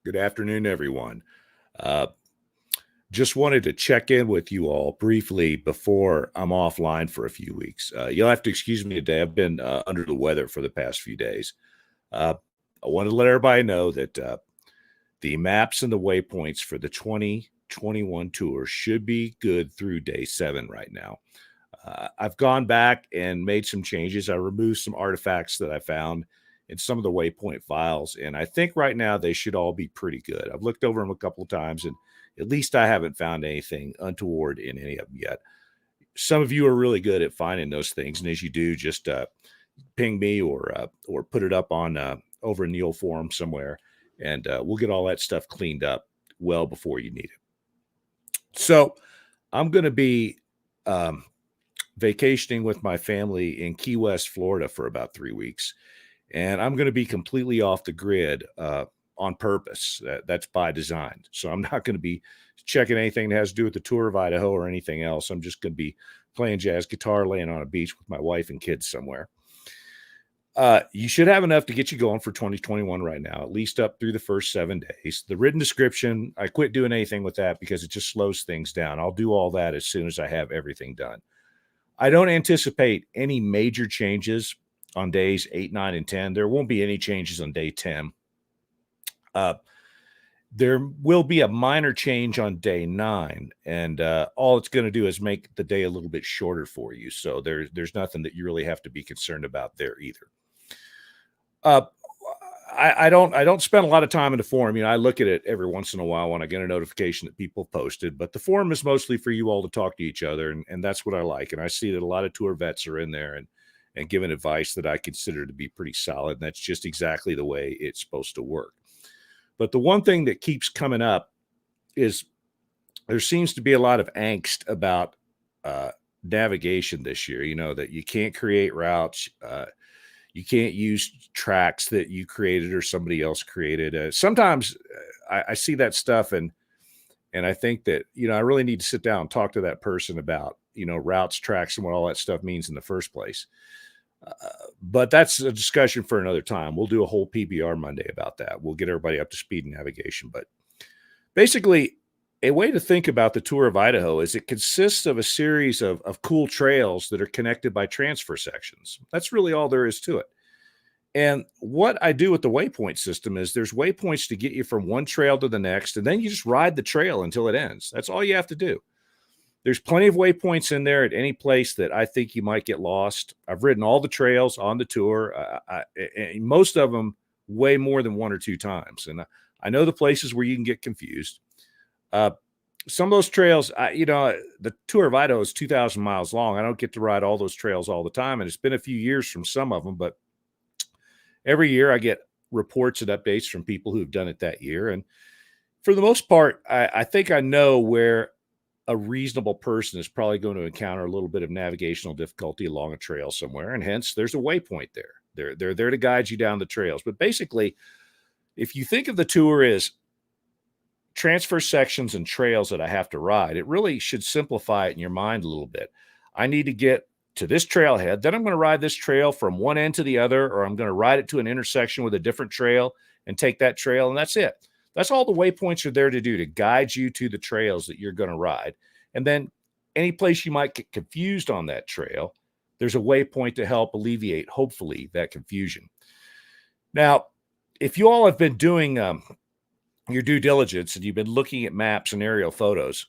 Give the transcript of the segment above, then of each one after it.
Good afternoon, everyone. Uh, just wanted to check in with you all briefly before I'm offline for a few weeks. You'll have to excuse me today. I've been under the weather for the past few days. Uh, I wanted to let everybody know that the maps and the waypoints for the 2021 tour should be good through day 7 right now. I've gone back and made some changes. I removed some artifacts that I found in some of the waypoint files, and I think right now they should all be pretty good. I've looked over them a couple of times, and at least I haven't found anything untoward in any of them yet. Some of you are really good at finding those things, and as you do, just ping me or put it up on over in the old forum somewhere, and we'll get all that stuff cleaned up well before you need it. So I'm going to be um, vacationing with my family in Key West, Florida for about 3 weeks. And I'm going to be completely off the grid on purpose. That's by design. So I'm not going to be checking anything that has to do with the tour of Idaho or anything else. I'm just going to be playing jazz guitar, laying on a beach with my wife and kids somewhere. You should have enough to get you going for 2021 right now, at least up through the first 7 days. The written description, I quit doing anything with that because it just slows things down. I'll do all that as soon as I have everything done. I don't anticipate any major changes on days 8, 9, and 10. There won't be any changes on day 10. There will be a minor change on day 9, and all it's going to do is make the day a little bit shorter for you. So there's nothing that you really have to be concerned about there either. I don't spend a lot of time in the forum. I look at it every once in a while when I get a notification that people posted, but the forum is mostly for you all to talk to each other, and that's what I like. And I see that a lot of tour vets are in there and giving advice that I consider to be pretty solid. And that's just exactly the way it's supposed to work. But the one thing that keeps coming up is there seems to be a lot of angst about navigation this year. That you can't create routes. You can't use tracks that you created or somebody else created. Sometimes I see that stuff and I think that, I really need to sit down and talk to that person about, routes, tracks, and what all that stuff means in the first place. But that's a discussion for another time. We'll do a whole PBR Monday about that. We'll get everybody up to speed in navigation. But basically, a way to think about the Tour of Idaho is it consists of a series of cool trails that are connected by transfer sections. That's really all there is to it. And what I do with the waypoint system is there's waypoints to get you from one trail to the next, and then you just ride the trail until it ends. That's all you have to do. There's plenty of waypoints in there at any place that I think you might get lost. I've ridden all the trails on the tour, and most of them way more than 1 or 2 times. And I know the places where you can get confused. Some of those trails, the Tour of Idaho is 2,000 miles long. I don't get to ride all those trails all the time, and it's been a few years from some of them, but every year I get reports and updates from people who've done it that year. And for the most part, I think I know where a reasonable person is probably going to encounter a little bit of navigational difficulty along a trail somewhere, and hence there's a waypoint there. They're there to guide you down the trails. But basically, if you think of the tour as transfer sections and trails that I have to ride, it really should simplify it in your mind a little bit. I need to get to this trailhead, then I'm going to ride this trail from one end to the other, or I'm going to ride it to an intersection with a different trail and take that trail, and that's it. That's all the waypoints are there to do, to guide you to the trails that you're going to ride. And then any place you might get confused on that trail, there's a waypoint to help alleviate, hopefully, that confusion. Now, if you all have been doing your due diligence and you've been looking at maps and aerial photos,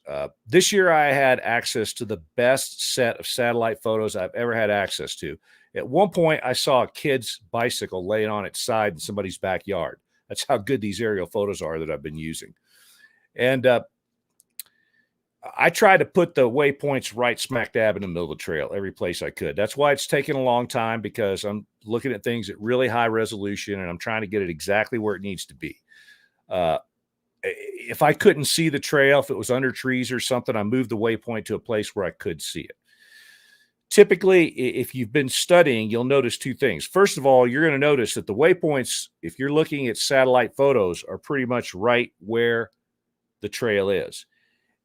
this year I had access to the best set of satellite photos I've ever had access to. At one point, I saw a kid's bicycle laying on its side in somebody's backyard. That's how good these aerial photos are that I've been using. And I try to put the waypoints right smack dab in the middle of the trail, every place I could. That's why it's taken a long time, because I'm looking at things at really high resolution and I'm trying to get it exactly where it needs to be. If I couldn't see the trail, if it was under trees or something, I moved the waypoint to a place where I could see it. Typically, if you've been studying, you'll notice 2 things. First of all, you're going to notice that the waypoints, if you're looking at satellite photos, are pretty much right where the trail is.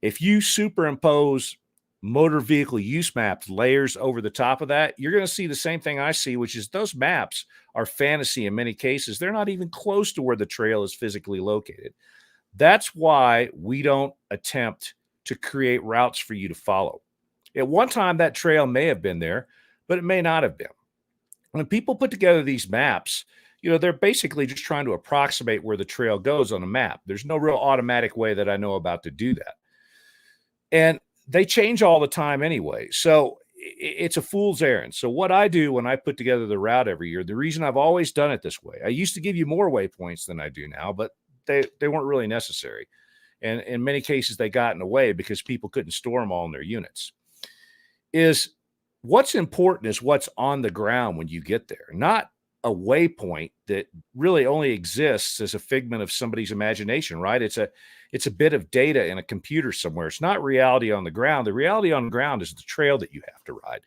If you superimpose motor vehicle use maps layers over the top of that, you're going to see the same thing I see, which is those maps are fantasy in many cases. They're not even close to where the trail is physically located. That's why we don't attempt to create routes for you to follow. At one time, that trail may have been there, but it may not have been. When people put together these maps, they're basically just trying to approximate where the trail goes on a map. There's no real automatic way that I know about to do that. And they change all the time anyway. So it's a fool's errand. So what I do when I put together the route every year, the reason I've always done it this way, I used to give you more waypoints than I do now, but they weren't really necessary. And in many cases, they got in the way because people couldn't store them all in their units. Is what's important is what's on the ground when you get there, not a waypoint that really only exists as a figment of somebody's imagination, right? It's a bit of data in a computer somewhere. It's not reality on the ground. The reality on the ground is the trail that you have to ride.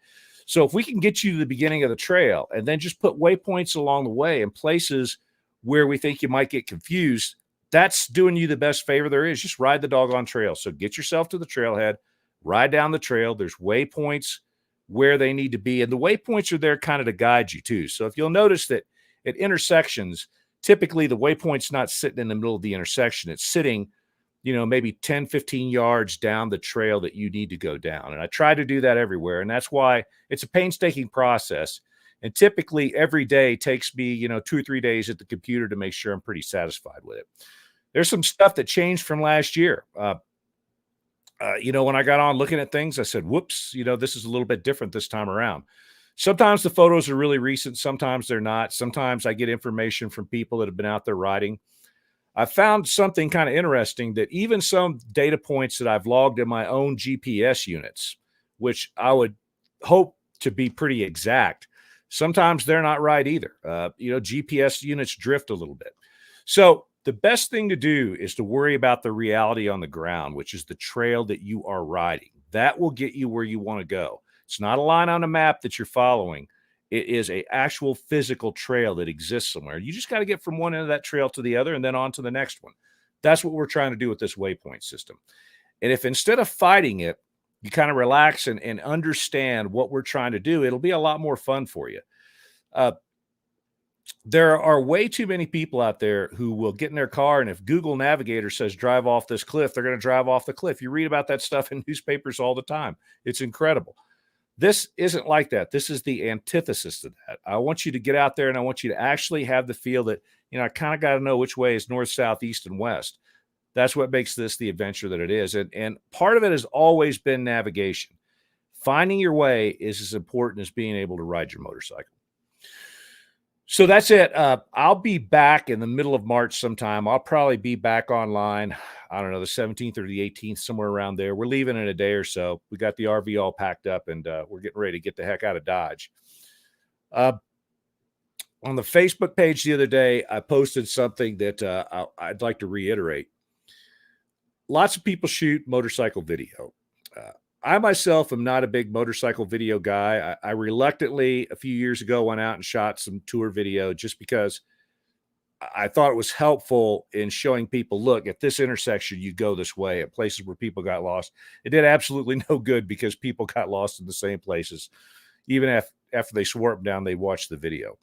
So if we can get you to the beginning of the trail and then just put waypoints along the way in places where we think you might get confused, that's doing you the best favor there is. Just ride the doggone trail. So get yourself to the trailhead, ride down the trail. There's waypoints where they need to be. And the waypoints are there kind of to guide you too. So if you'll notice that at intersections, typically the waypoint's not sitting in the middle of the intersection. It's sitting, maybe 10, 15 yards down the trail that you need to go down. And I try to do that everywhere. And that's why it's a painstaking process. And typically every day takes me, 2 or 3 days at the computer to make sure I'm pretty satisfied with it. There's some stuff that changed from last year. When I got on looking at things, I said, whoops, this is a little bit different this time around. Sometimes the photos are really recent. Sometimes they're not. Sometimes I get information from people that have been out there riding. I found something kind of interesting that even some data points that I've logged in my own GPS units, which I would hope to be pretty exact, sometimes they're not right either. GPS units drift a little bit. So the best thing to do is to worry about the reality on the ground, which is the trail that you are riding. That will get you where you want to go. It's not a line on a map that you're following. It is an actual physical trail that exists somewhere. You just got to get from one end of that trail to the other and then on to the next one. That's what we're trying to do with this waypoint system. And if instead of fighting it, you kind of relax and understand what we're trying to do, it'll be a lot more fun for you. There are way too many people out there who will get in their car, and if Google Navigator says drive off this cliff, they're going to drive off the cliff. You read about that stuff in newspapers all the time. It's incredible. This isn't like that. This is the antithesis to that. I want you to get out there, and I want you to actually have the feel that, I kind of got to know which way is north, south, east, and west. That's what makes this the adventure that it is. And part of it has always been navigation. Finding your way is as important as being able to ride your motorcycle. So that's it. I'll be back in the middle of March sometime. I'll probably be back online. I don't know, the 17th or the 18th, somewhere around there. We're leaving in a day or so. We got the RV all packed up, and we're getting ready to get the heck out of Dodge. On the Facebook page the other day, I posted something that I'd like to reiterate. Lots of people shoot motorcycle video. I myself am not a big motorcycle video guy. I reluctantly, a few years ago, went out and shot some tour video just because I thought it was helpful in showing people, look, at this intersection, you go this way, at places where people got lost. It did absolutely no good because people got lost in the same places. Even after they swore up down, they watched the video.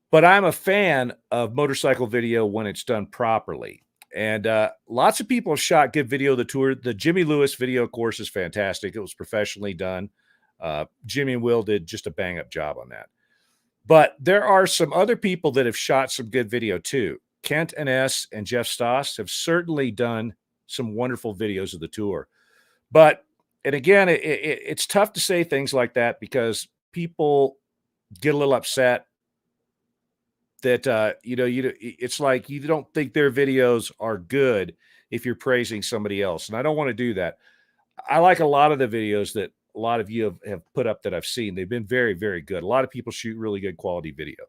But I'm a fan of motorcycle video when it's done properly. And lots of people have shot good video of the tour. The Jimmy Lewis video, of course, is fantastic. It was professionally done. Jimmy and Will did just a bang-up job on that. But there are some other people that have shot some good video too. Kent and S and Jeff Stoss have certainly done some wonderful videos of the tour. But, and again, it's tough to say things like that because people get a little upset that, it's like you don't think their videos are good if you're praising somebody else. And I don't want to do that. I like a lot of the videos that a lot of you have put up that I've seen. They've been very, very good. A lot of people shoot really good quality video.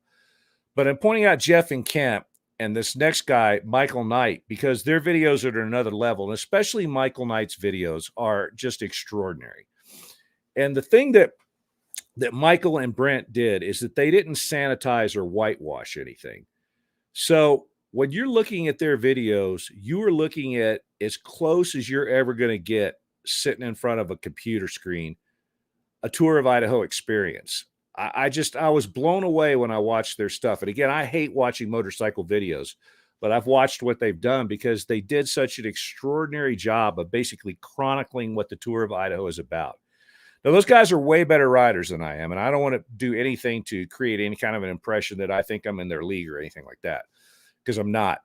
But I'm pointing out Jeff and Kent and this next guy, Michael Knight, because their videos are at another level. And especially Michael Knight's videos are just extraordinary. And the thing that Michael and Brent did is that they didn't sanitize or whitewash anything. So when you're looking at their videos, you are looking at as close as you're ever going to get sitting in front of a computer screen, a Tour of Idaho experience. I was blown away when I watched their stuff. And again, I hate watching motorcycle videos, but I've watched what they've done because they did such an extraordinary job of basically chronicling what the Tour of Idaho is about. Now, those guys are way better riders than I am, and I don't want to do anything to create any kind of an impression that I think I'm in their league or anything like that, because I'm not.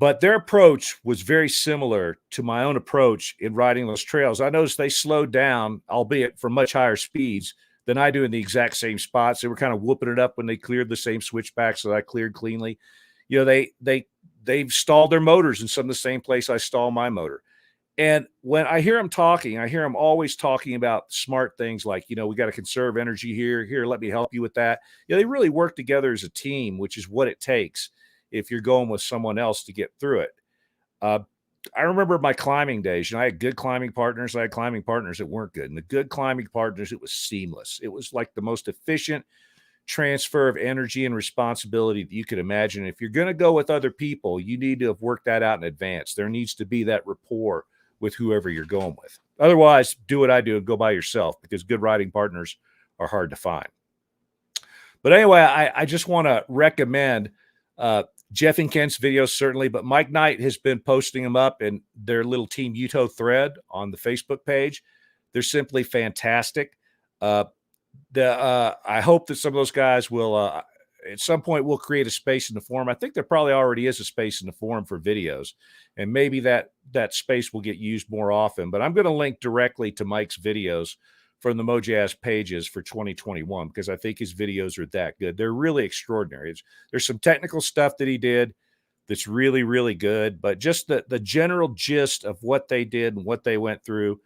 But their approach was very similar to my own approach in riding those trails. I noticed they slowed down, albeit for much higher speeds than I do in the exact same spots. They were kind of whooping it up when they cleared the same switchbacks that I cleared cleanly. You know, they've stalled their motors in some of the same place I stall my motor. And when I hear them talking, I hear them always talking about smart things like, you know, we got to conserve energy here. Here, let me help you with that. You know, they really work together as a team, which is what it takes if you're going with someone else to get through it. I remember my climbing days. You know, I had good climbing partners. I had climbing partners that weren't good. And the good climbing partners, it was seamless. It was like the most efficient transfer of energy and responsibility that you could imagine. If you're going to go with other people, you need to have worked that out in advance. There needs to be that rapport with whoever you're going with. Otherwise, do what I do and go by yourself, because good riding partners are hard to find. But anyway, I just want to recommend Jeff and Kent's videos, certainly, but Mike Knight has been posting them up in their little Team Uto thread on the Facebook page. They're simply fantastic. I hope that some of those guys will, at some point, we'll create a space in the forum. I think there probably already is a space in the forum for videos, and maybe that space will get used more often. But I'm going to link directly to Mike's videos from the Mojazz pages for 2021, because I think his videos are that good. They're really extraordinary. There's some technical stuff that he did that's really, really good, but just the general gist of what they did and what they went through,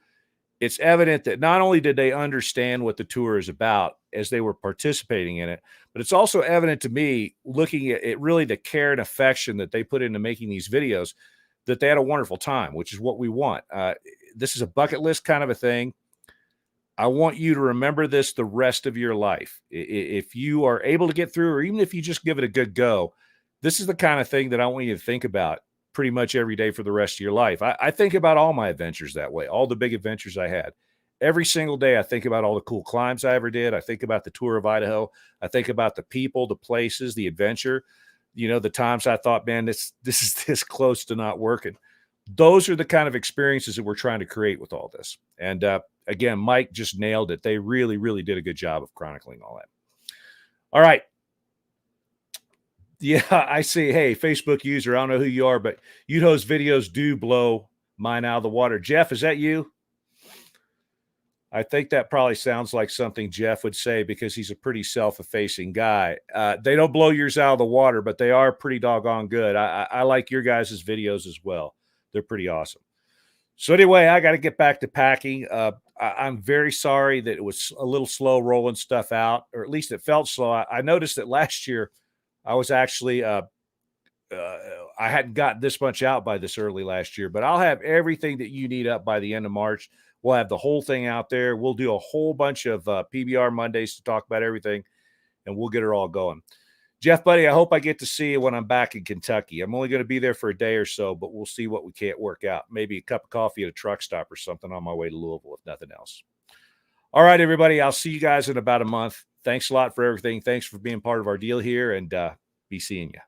it's evident that not only did they understand what the tour is about as they were participating in it, but it's also evident to me, looking at it, really the care and affection that they put into making these videos, that they had a wonderful time, which is what we want. This is a bucket list kind of a thing. I want you to remember this the rest of your life. If you are able to get through, or even if you just give it a good go, this is the kind of thing that I want you to think about pretty much every day for the rest of your life. I think about all my adventures that way, all the big adventures I had. Every single day, I think about all the cool climbs I ever did. I think about the Tour of Idaho. I think about the people, the places, the adventure. You know, the times I thought, man, this is this close to not working. Those are the kind of experiences that we're trying to create with all this. And again, Mike just nailed it. They really, really did a good job of chronicling all that. All right. Yeah, I see. Hey, Facebook user, I don't know who you are, but Uto's videos do blow mine out of the water. Jeff, is that you? I think that probably sounds like something Jeff would say, because he's a pretty self-effacing guy. They don't blow yours out of the water, but they are pretty doggone good. I like your guys' videos as well. They're pretty awesome. So anyway, I got to get back to packing. I'm very sorry that it was a little slow rolling stuff out, or at least it felt slow. I noticed that last year I was actually I hadn't gotten this much out by this early last year, but I'll have everything that you need up by the end of March. We'll have the whole thing out there. We'll do a whole bunch of PBR Mondays to talk about everything, and we'll get it all going. Jeff, buddy, I hope I get to see you when I'm back in Kentucky. I'm only going to be there for a day or so, but we'll see what we can't work out. Maybe a cup of coffee at a truck stop or something on my way to Louisville, if nothing else. All right, everybody. I'll see you guys in about a month. Thanks a lot for everything. Thanks for being part of our deal here, and be seeing you.